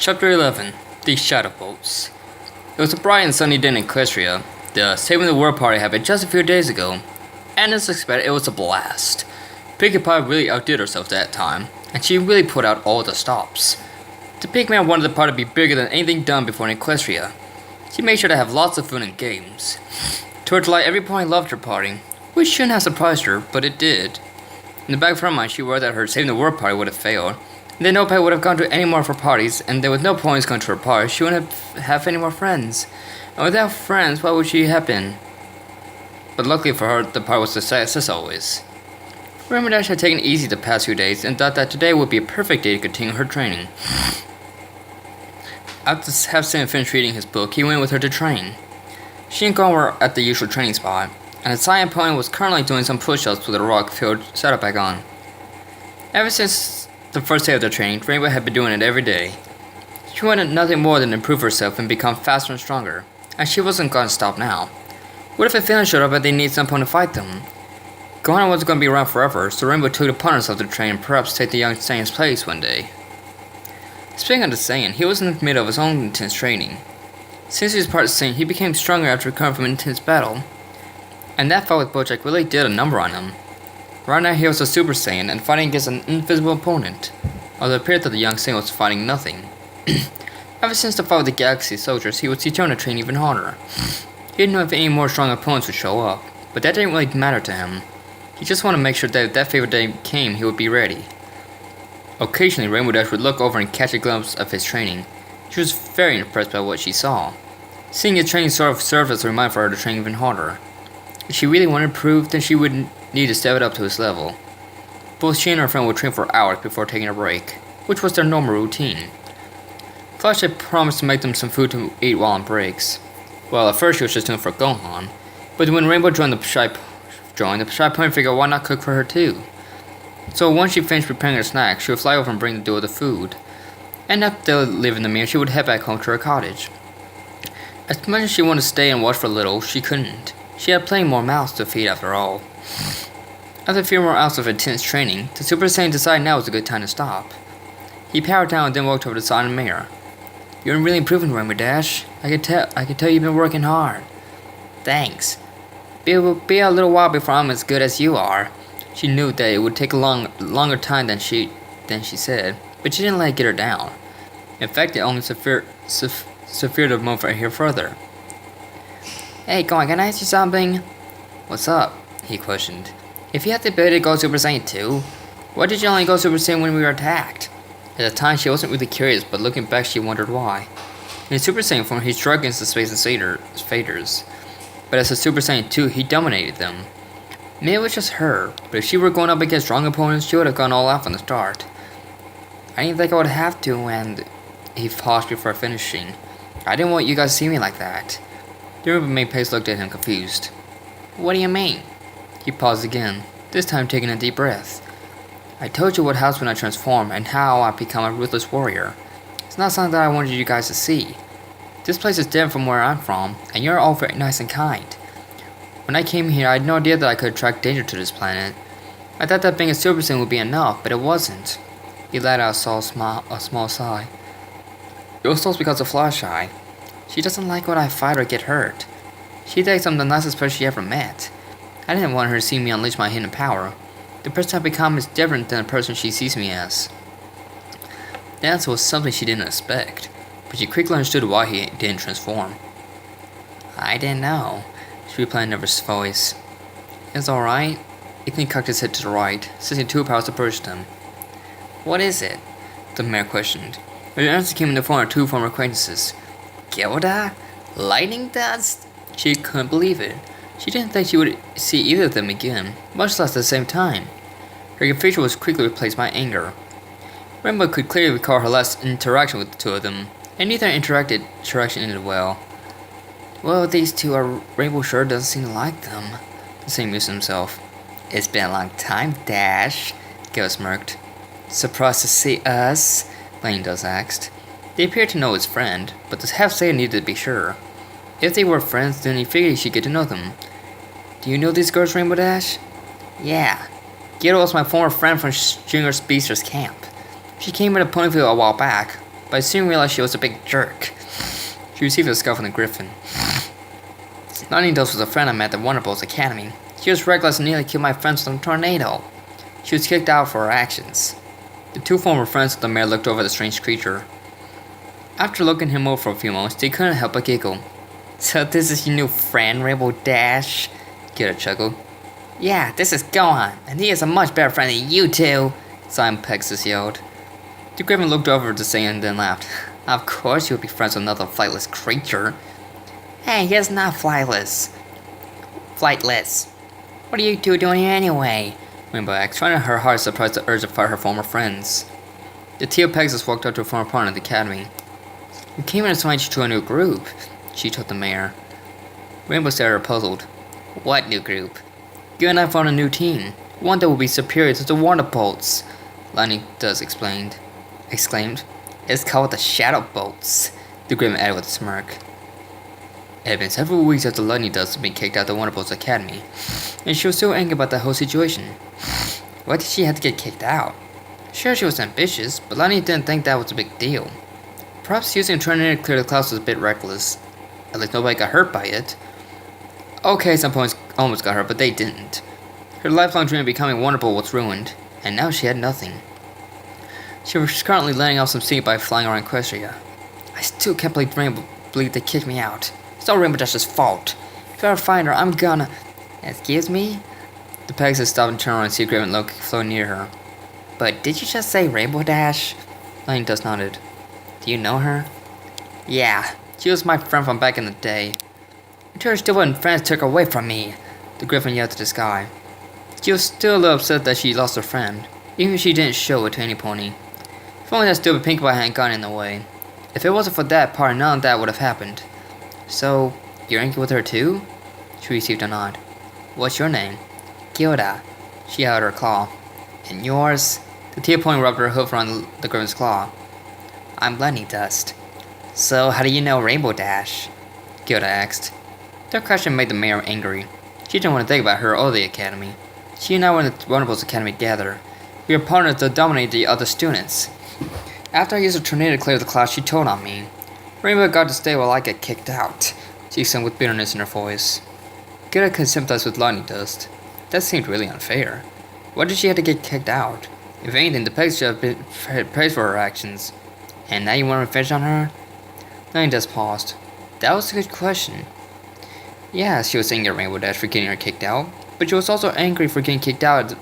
Chapter 11 The Shadow Boats. It was a bright and sunny day in Equestria. The Saving the World party happened just a few days ago, and as expected, it was a blast. Pinkie Pie really outdid herself that time, and she really put out all the stops. The Pig Man wanted the party to be bigger than anything done before in Equestria. She made sure to have lots of food and games. To her delight, every pony loved her party, which shouldn't have surprised her, but it did. In the back of her mind, she worried that her Saving the World party would have failed, and then no pet would have gone to any more of her parties, and then with no ponies going to her party, she wouldn't have any more friends. And without friends, what would she have been? But luckily for her, the party was a success always. Rainbow Dash had taken it easy the past few days and thought that today would be a perfect day to continue her training. After Sam finished reading his book, he went with her to train. She and Gohan were at the usual training spot, and the Cyan pony was currently doing some push-ups with a rock-filled saddlebag on. Ever since the first day of their training, Rainbow had been doing it every day. She wanted nothing more than to improve herself and become faster and stronger, and she wasn't going to stop now. What if a villain showed up and they needed someone to fight them? Gohan wasn't going to be around forever, so Rainbow took it upon herself to train and perhaps take the young Saiyan's place one day. Speaking of the Saiyan, he was in the middle of his own intense training. Since he was part of Saiyan, he became stronger after recovering from an intense battle, and that fight with Bojack really did a number on him. Right now he was a Super Saiyan and fighting against an invisible opponent, although it appeared that the young Saiyan was fighting nothing. Ever since the fight with the Galaxy soldiers, he was determined to train even harder. He didn't know if any more strong opponents would show up, but that didn't really matter to him. He just wanted to make sure that if that favorite day came, he would be ready. Occasionally, Rainbow Dash would look over and catch a glimpse of his training. She was very impressed by what she saw. Seeing his training sort of served as a reminder for her to train even harder. If she really wanted to improve, then she would need to step it up to his level. Both she and her friend would train for hours before taking a break, which was their normal routine. Flash had promised to make them some food to eat while on breaks. Well, at first she was just doing it for Gohan, but when Rainbow joined the Shy Pony figured why not cook for her too. So once she finished preparing her snack, she would fly over and bring the duo the food. And after leaving the meal, she would head back home to her cottage. As much as she wanted to stay and watch for a little, she couldn't. She had plenty more mouths to feed after all. After a few more hours of intense training, the Super Saiyan decided now was a good time to stop. He powered down and then walked over to the side of the mirror. "You're really improving, Rainbow Dash. I can tell you've been working hard." "Thanks. It will be a little while before I'm as good as you are." She knew that it would take a longer time than she said, but she didn't let it get her down. In fact, it only severe the moment right here further. "Hey, Gohan, can I ask you something?" "What's up?" he questioned. "If you have the ability to go Super Saiyan 2, why did you only go Super Saiyan when we were attacked?" At the time, she wasn't really curious, but looking back, she wondered why. In Super Saiyan form, he struck against the Space Invaders, but as a Super Saiyan 2, he dominated them. Maybe it was just her, but if she were going up against strong opponents, she would have gone all out from the start. "I didn't think I would have to," and he paused before finishing. "I didn't want you guys to see me like that." The roommate Pace looked at him confused. "What do you mean?" He paused again, this time taking a deep breath. "I told you what happens when I transform and how I become a ruthless warrior. It's not something that I wanted you guys to see. This place is different from where I'm from, and you're all very nice and kind. When I came here, I had no idea that I could attract danger to this planet. I thought that being a Super Saiyan would be enough, but it wasn't." He let out a small sigh. "It was also because of Flasheye. She doesn't like when I fight or get hurt. She thinks I'm the nicest person she ever met. I didn't want her to see me unleash my hidden power. The person I've become is different than the person she sees me as." The answer was something she didn't expect, but she quickly understood why he didn't transform. "I didn't know," she replied in a nervous voice. "It's alright." Ethan cocked his head to the right, sensing two powers approached him. "What is it?" the mayor questioned. But the answer came in the form of two former acquaintances. "Gilda? Lightning dust?" She couldn't believe it. She didn't think she would see either of them again, much less at the same time. Her confusion was quickly replaced by anger. Rainbow could clearly recall her last interaction with the two of them, and neither interaction ended well. "Well, these two are Rainbow sure doesn't seem to like them," the Saiyan mused to himself. "It's been a long time, Dash," Gil smirked. "Surprised to see us?" Langdon asked. They appeared to know his friend, but the half-Saiyan needed to be sure. If they were friends, then he figured he should get to know them. "Do you know these girls, Rainbow Dash?" "Yeah. Gilda was my former friend from Junior Speedster's camp. She came into Ponyville a while back, but soon realized she was a big jerk. She received a scuff from the Griffin. Lightning Dust was a friend I met at Wonderbolt's Academy. She was reckless and nearly killed my friends with a tornado. She was kicked out for her actions. The two former friends of the mayor looked over at the strange creature. After looking him over for a few moments, they couldn't help but giggle. So this is your new friend, Rainbow Dash? Gyuda chuckled. Yeah, this is Gohan, and he is a much better friend than you two, Simon Pegasus yelled. The Griffin looked over to say and then laughed. Of course you would be friends with another flightless creature. Hey, he's not flightless. Flightless. What are you two doing here anyway? Rainbow asked, trying her hard to suppress the urge to fight her former friends. The Teal Pegasus walked up to a former partner at the academy. We came in to invite you to a new group, she told the mayor. Rainbow stared at her puzzled. What new group? You and I found a new team. One that will be superior to the Wonderbolts, Lightning Dust exclaimed. It's called the Shadow Bolts, the Griffin added with a smirk. It had been several weeks after Lightning Dust had been kicked out of the Wonderbolts Academy, and she was still angry about the whole situation. Why did she have to get kicked out? Sure, she was ambitious, but Lightning didn't think that was a big deal. Perhaps using a tornado to clear the clouds was a bit reckless. At least nobody got hurt by it. Okay, some points almost got hurt, but they didn't. Her lifelong dream of becoming Wonderbolt was ruined, and now she had nothing. She was currently letting off some steam by flying around Equestria. I still can't believe they kicked me out. It's all Rainbow Dash's fault. If I ever find her, I'm gonna... Excuse me? The Pegasus stopped and turned around and see a Griffin look floating near her. But did you just say Rainbow Dash? Lightning Dust nodded. Do you know her? Yeah, she was my friend from back in the day. Until her stupid friends took her away from me, the Griffin yelled to the sky. She was still a little upset that she lost her friend, even if she didn't show it to any pony. If only that stupid pink boy hadn't gotten in the way. If it wasn't for that part, none of that would have happened. So, you're angry with her too? She received a nod. What's your name? Gyuda. She held her claw. And yours? The teal pony rubbed her hoof around the Griffin's claw. I'm Lightning Dust. So, how do you know Rainbow Dash? Gyuda asked. Their question made the mayor angry. She didn't want to think about her or the academy. She and I were in the Wonderbolts Academy together. We were partners that dominated the other students. After I used a tornado to clear the clouds, she told on me. Rainbow got to stay while I get kicked out, she sang with bitterness in her voice. Gyuda could sympathize with Lightning Dust. That seemed really unfair. Why did she have to get kicked out? If anything, the Pegs should have been praised for her actions. And now you want revenge on her? Lightning Dust paused. That was a good question. Yeah, she was angry at Rainbow Dash for getting her kicked out, but she was also angry for getting kicked out.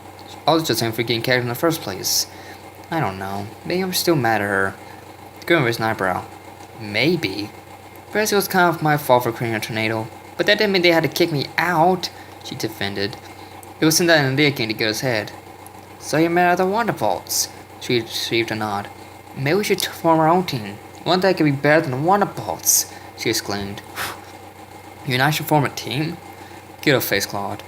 I was just angry for getting kicked out in the first place. I don't know. Maybe I'm still mad at her. Griffin raised an eyebrow. Maybe. Perhaps it was kind of my fault for creating a tornado, but that didn't mean they had to kick me out, she defended. It wasn't that an idea came to Gyuda's head. So you're mad at the Wonderbolts? She received a nod. Maybe we should form our own team. One that could be better than the Wonderbolts, she exclaimed. You and I should form a team? Gyuda's face clawed.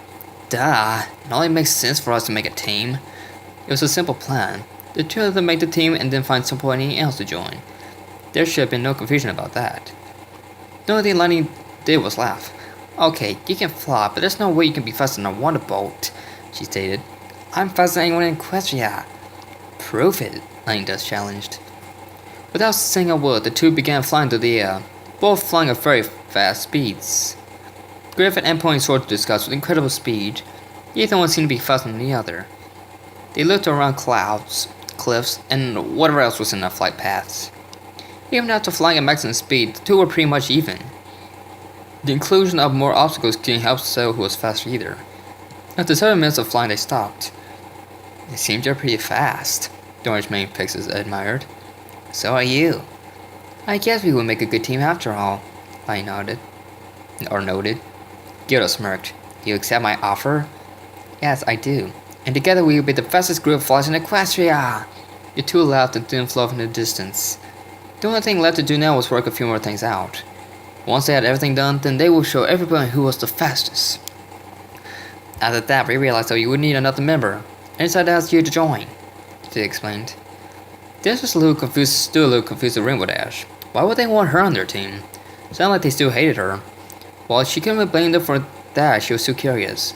Duh, it only makes sense for us to make a team. It was a simple plan. The two of them make the team and then find somebody else to join. There should have been no confusion about that. The only thing Lightning did was laugh. Okay, you can fly, but there's no way you can be faster than a Wonderbolt, she stated. I'm faster than anyone in Equestria. Prove it, Lightning Dust challenged. Without saying a word, the two began flying through the air, both flying at very fast speeds. Griffin and Pony soared through the skies with incredible speed. Neither one seemed to be faster than the other. They looked around clouds, cliffs, and whatever else was in their flight paths. Even after flying at maximum speed, the two were pretty much even. The inclusion of more obstacles didn't help Cell, who was faster either. After 7 minutes of flying, they stopped. It seemed you're pretty fast, the orange main Pegasus admired. So are you. I guess we would make a good team after all, I nodded. Gyuda smirked. You accept my offer? Yes, I do. And together we will be the fastest group of flies in Equestria! The two laughed and didn't float in the distance. The only thing left to do now was work a few more things out. Once they had everything done, then they would show everybody who was the fastest. After that, we realized that we would need another member, and decided to ask you to join, she explained. This was still a little confused with Rainbow Dash. Why would they want her on their team? Sounded like they still hated her. While she couldn't blame them for that, she was still curious.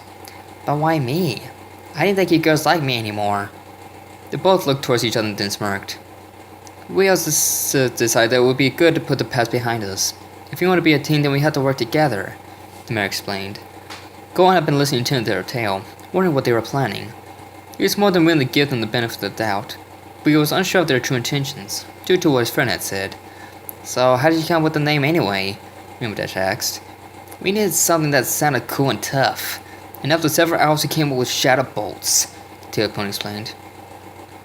But why me? I didn't think you girls liked me anymore. They both looked towards each other and then smirked. We also decided that it would be good to put the past behind us. If we want to be a team, then we have to work together, the mayor explained. Gohan had been listening to their tale, wondering what they were planning. He was more than willing to give them the benefit of the doubt, but he was unsure of their true intentions, due to what his friend had said. So, how did you come up with the name anyway? Rainbow Dash asked. We needed something that sounded cool and tough, and after several hours we came up with Shadow Bolts, Telepony explained.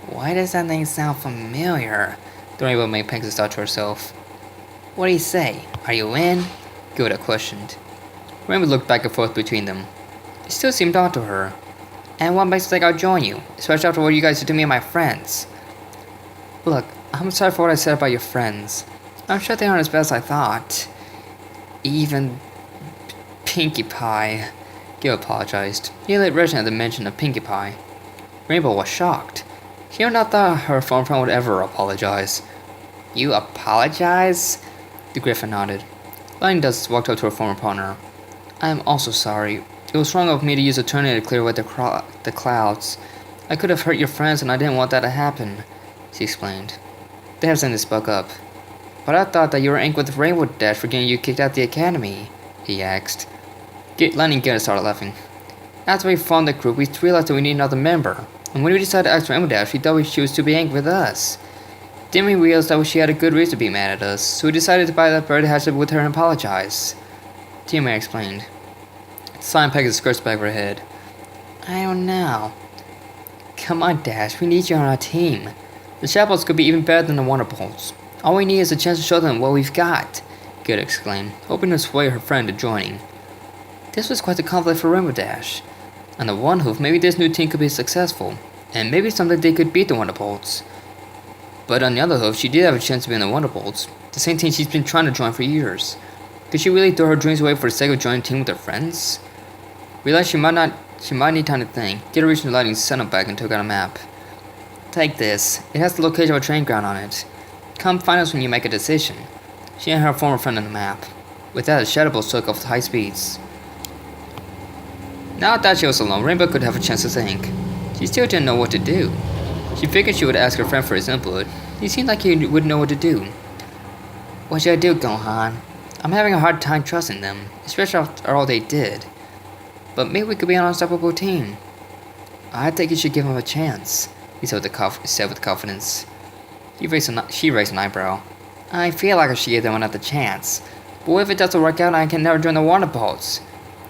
Why does that name sound familiar? The Rainbow made Pegasus thought to herself. What do you say? Are you in? Gilda questioned. Rainbow looked back and forth between them. It still seemed odd to her. And what makes you think I'll join you, especially after what you guys did to me and my friends? Look, I'm sorry for what I said about your friends. I'm sure they aren't as bad as I thought. Even Pinkie Pie. Gil apologized. He let Regina at the mention of Pinkie Pie. Rainbow was shocked. She had not thought her former friend would ever apologize. You apologize? The Griffin nodded. Lightning Dust walked up to her former partner. I am also sorry. It was wrong of me to use a tornado to clear away the clouds. I could have hurt your friends and I didn't want that to happen, she explained. They have something to spoke up. But I thought that you were angry with Rainbow Dash for getting you kicked out of the academy, he asked. Lightning Gear started laughing. After we formed the group, we realized that we needed another member. And when we decided to ask for Rainbow Dash, we thought she was to be angry with us. Then we realized that she had a good reason to be mad at us, so we decided to buy that bird hatchet with her and apologize. Tia May explained. Simon Pegasus scratched back of her head. I don't know. Come on, Dash, we need you on our team. The Shadows could be even better than the Wonder Bolts. All we need is a chance to show them what we've got, Gilda exclaimed, hoping to sway her friend to joining. This was quite a conflict for Rainbow Dash. On the one hoof, maybe this new team could be successful, and maybe someday they could beat the Wonder Bolts. But on the other hoof, she did have a chance to be in the Wonder Bolts, the same team she's been trying to join for years. Could she really throw her dreams away for the sake of joining a team with her friends? Realized she might need time to think. Gilda reached the lighting center bag and took out a map. Take this. It has the location of a train ground on it. Come find us when you make a decision. She and her former friend on the map. With that, the Shadow Bolts took off at high speeds. Now that she was alone, Rainbow could have a chance to think. She still didn't know what to do. She figured she would ask her friend for his input. He seemed like he would know what to do. What should I do, Gohan? I'm having a hard time trusting them, especially after all they did. But maybe we could be an unstoppable team. I think you should give them a chance, he said with confidence. She raised an eyebrow. I feel like I should give them another chance. But what if it doesn't work out and I can never join the Wonder Bolts?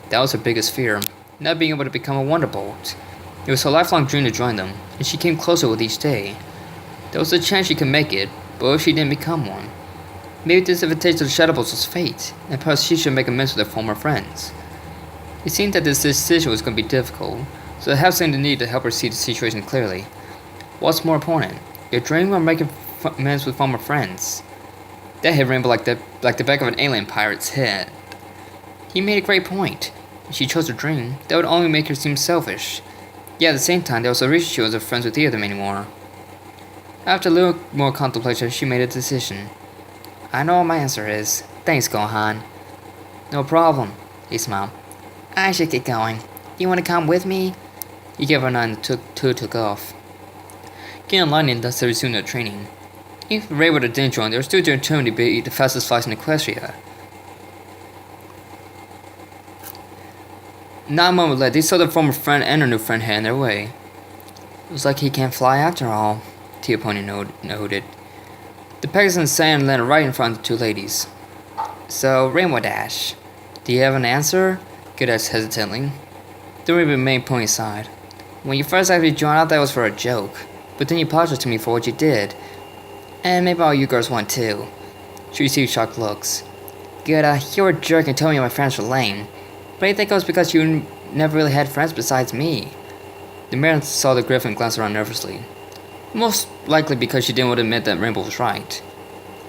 That was her biggest fear, not being able to become a Wonder Bolt. It was her lifelong dream to join them, and she came closer with each day. There was a chance she could make it, but what if she didn't become one? Maybe this invitation to the Shadow Bolts was fate, and perhaps she should make amends with her former friends. It seemed that this decision was going to be difficult, so I have something to need to help her see the situation clearly. What's more important, your dream or making amends with former friends? That hit Rainbow like the back of an alien pirate's head. He made a great point. If she chose her dream, that would only make her seem selfish. Yet at the same time, there was a reason she wasn't friends with either of them anymore. After a little more contemplation, she made a decision. I know what my answer is. Thanks, Gohan. No problem, he smiled. I should get going. You want to come with me? He gave her a nod and took off. King and Lightning thus resumed their training. If Rainbow didn't join, they were still determined to be the fastest flights in Equestria. Not a moment later, they saw their former friend and her new friend heading their way. Looks like he can't fly after all, Tia Pony noted. The Pegasus sand landed right in front of the two ladies. So, Rainbow Dash, do you have an answer? Good asked hesitantly. The Rainbow remained Pony's side. When you first asked me to join, I thought it was for a joke, but then you apologized to me for what you did. And maybe all you girls want too. She received shocked looks. Good, you were a jerk and told me my friends were lame. But I think it was because you never really had friends besides me. The mayor saw the Griffin glance around nervously. Most likely because she didn't want to admit that Rainbow was right.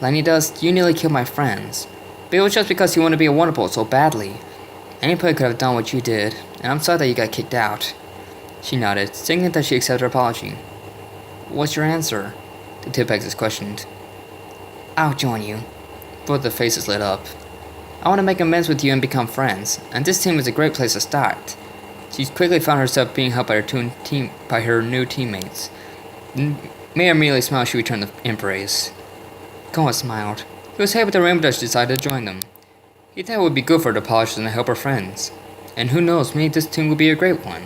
Lightning Dust, you nearly killed my friends. But it was just because you wanted to be a Wonder Bolt so badly. Anybody could have done what you did, and I'm sorry that you got kicked out. She nodded, signaling that she accepted her apology. What's your answer? The two Pegasus questioned. I'll join you. Both their faces lit up. I want to make amends with you and become friends, and this team is a great place to start. She quickly found herself being helped by her new teammates. Mayor immediately smiled as she returned the embrace. Gohan smiled. He was happy that Rainbow Dash decided to join them. He thought it would be good for her to polish and help her friends. And who knows, maybe this team will be a great one.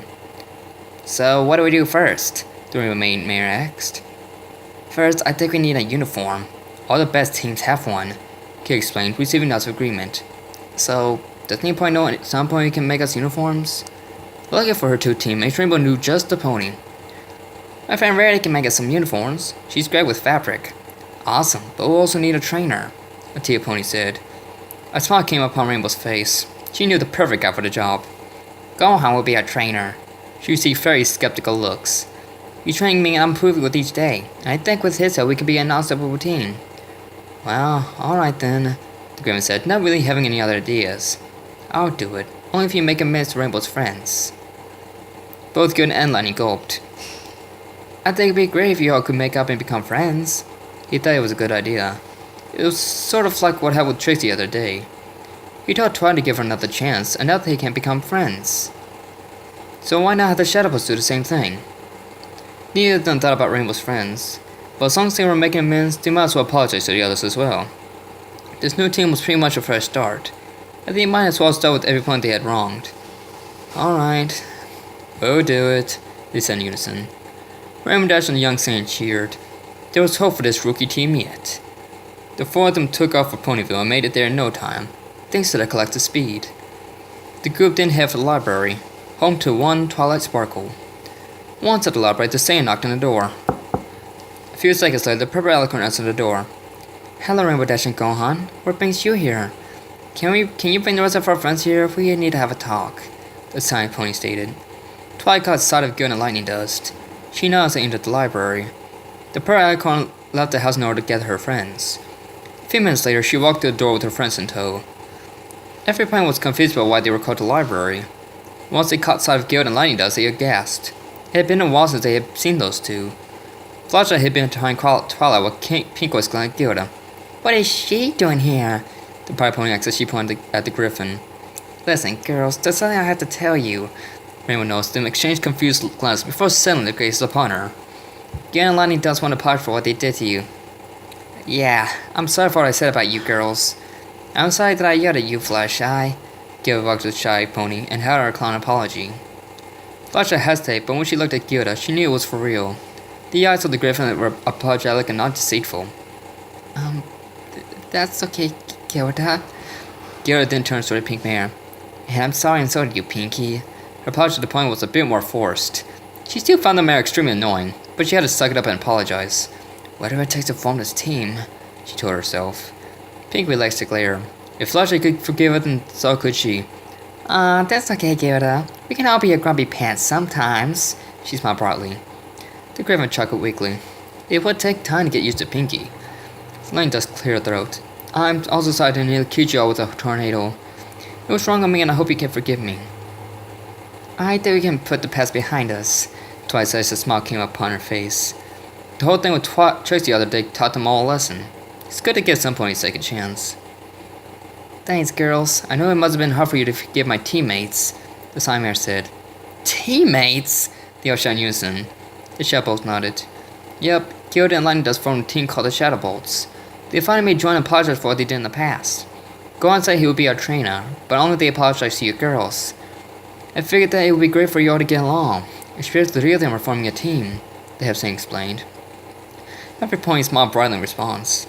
So, what do we do first? The Rainbow Mayor asked. First, I think we need a uniform. All the best teams have one, Kid explained, receiving nods of agreement. So, does any point know at some point we can make us uniforms? Lucky for her two teammates, Rainbow knew just the pony. My friend Rarity can make us some uniforms. She's great with fabric. Awesome, but we'll also need a trainer, Tia Pony said. A smile came upon Rainbow's face. She knew the perfect guy for the job. Gohan will be our trainer. She received very skeptical looks. He's training me and I'm improving with each day, and I think with his help we can be a non-stable routine. Well, alright then, the Griffin said, not really having any other ideas. I'll do it, only if you make amends to Rainbow's friends. Both Good and Lightning gulped. I think it'd be great if you all could make up and become friends. He thought it was a good idea. It was sort of like what happened with Trixie the other day. He thought trying to give her another chance, and now they can become friends. So why not have the Shadowbots do the same thing? Neither of them thought about Rainbow's friends, but as long as they were making amends, they might as well apologize to the others as well. This new team was pretty much a fresh start, and they might as well start with every point they had wronged. Alright, we'll do it, they said in unison. Rainbow Dash and the young Saiyan cheered. There was hope for this rookie team yet. The four of them took off for Ponyville and made it there in no time, thanks to their collective speed. The group then headed for the library, home to one Twilight Sparkle. Once at the library, the Saiyan knocked on the door. A few seconds later, the Purple Alicorn answered the door. Hello, Rainbow Dash and Gohan. What brings you here? Can you bring the rest of our friends here? We need to have a talk, the Saiyan Pony stated. Twilight caught sight of Good and Lightning Dust. She nodded as they entered the library. The Purple Alicorn left the house in order to gather her friends. A few minutes later, she walked to the door with her friends in tow. Everyone was confused about why they were called the library. Once they caught sight of Guild and Lightning Dust, they aghast. It had been a while since they had seen those two. Flashlight had been behind Twilight while Pink was glaring at Gilda. What is she doing here? The Pie Pony asked as she pointed at the Griffin. Listen, girls, there's something I have to tell you. Rainbow noticed them exchange confused glances before settling their gazes upon her. Guild and Lightning Dust want to apologize for what they did to you. Yeah, I'm sorry for what I said about you girls. I'm sorry that I yelled at you, Flasheye. Gilda walked to the Shy Pony and held her a clown apology. Flasheye hesitated, but when she looked at Gilda, she knew it was for real. The eyes of the Griffin were apologetic and not deceitful. That's okay, Gilda. Gilda then turned to the Pink Mare. And I'm sorry and so did you, Pinky. Her apology to the point was a bit more forced. She still found the mare extremely annoying, but she had to suck it up and apologize. Whatever it takes to form this team, she told herself. Pink relaxed to glare. If Flasheye could forgive her, then so could she. That's okay, Gilda. We can all be a grumpy pants sometimes, she smiled broadly. The Griffin chuckled weakly. It would take time to get used to Pinky. Lightning Dust cleared her throat. I'm also sorry to nearly killed you all with a tornado. It was wrong on me and I hope you can forgive me. I think we can put the past behind us, Twilight said as a smile came upon her face. The whole thing with Trixie the other day taught them all a lesson. It's good to give some point a second chance. Thanks, girls. I know it must have been hard for you to forgive my teammates, the Sign Mare said. Teammates? They all shouted in unison. The Shadowbolts nodded. Yep, Gilda and Lightning Dust formed a team called the Shadowbolts. They finally made join and apologize for what they did in the past. Gohan said he would be our trainer, but only if they apologized to you girls. I figured that it would be great for you all to get along, especially the three of them are forming a team, the Hepsing explained. Every point smiled brightly in response.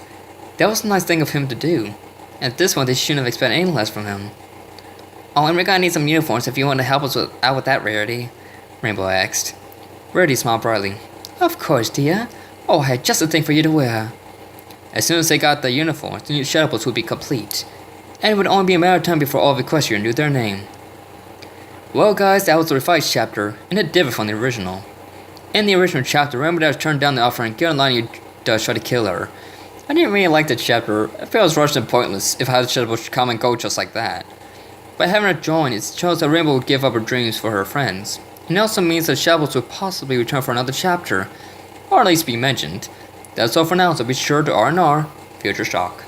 That was a nice thing of him to do. At this point, they shouldn't have expected any less from him. Oh, and we're gonna need some uniforms if you want to help us out with that, Rarity, Rainbow asked. Rarity smiled brightly. Of course, dear. Oh, I had just a thing for you to wear. As soon as they got the uniforms, the new Shadowbolts would be complete. And it would only be a matter of time before all of Equestria knew their name. Well guys, that was the revised chapter, and it differed from the original. In the original chapter, Rainbow Dash turned down the offer and Gil and Lightning Dust tried to kill her. I didn't really like the chapter. I felt it was rushed and pointless if I had Shadowbolts come and go just like that. By having her join, it shows that Rainbow would give up her dreams for her friends. And it also means that Shadowbolts would possibly return for another chapter, or at least be mentioned. That's all for now, so be sure to R&R Future Shock.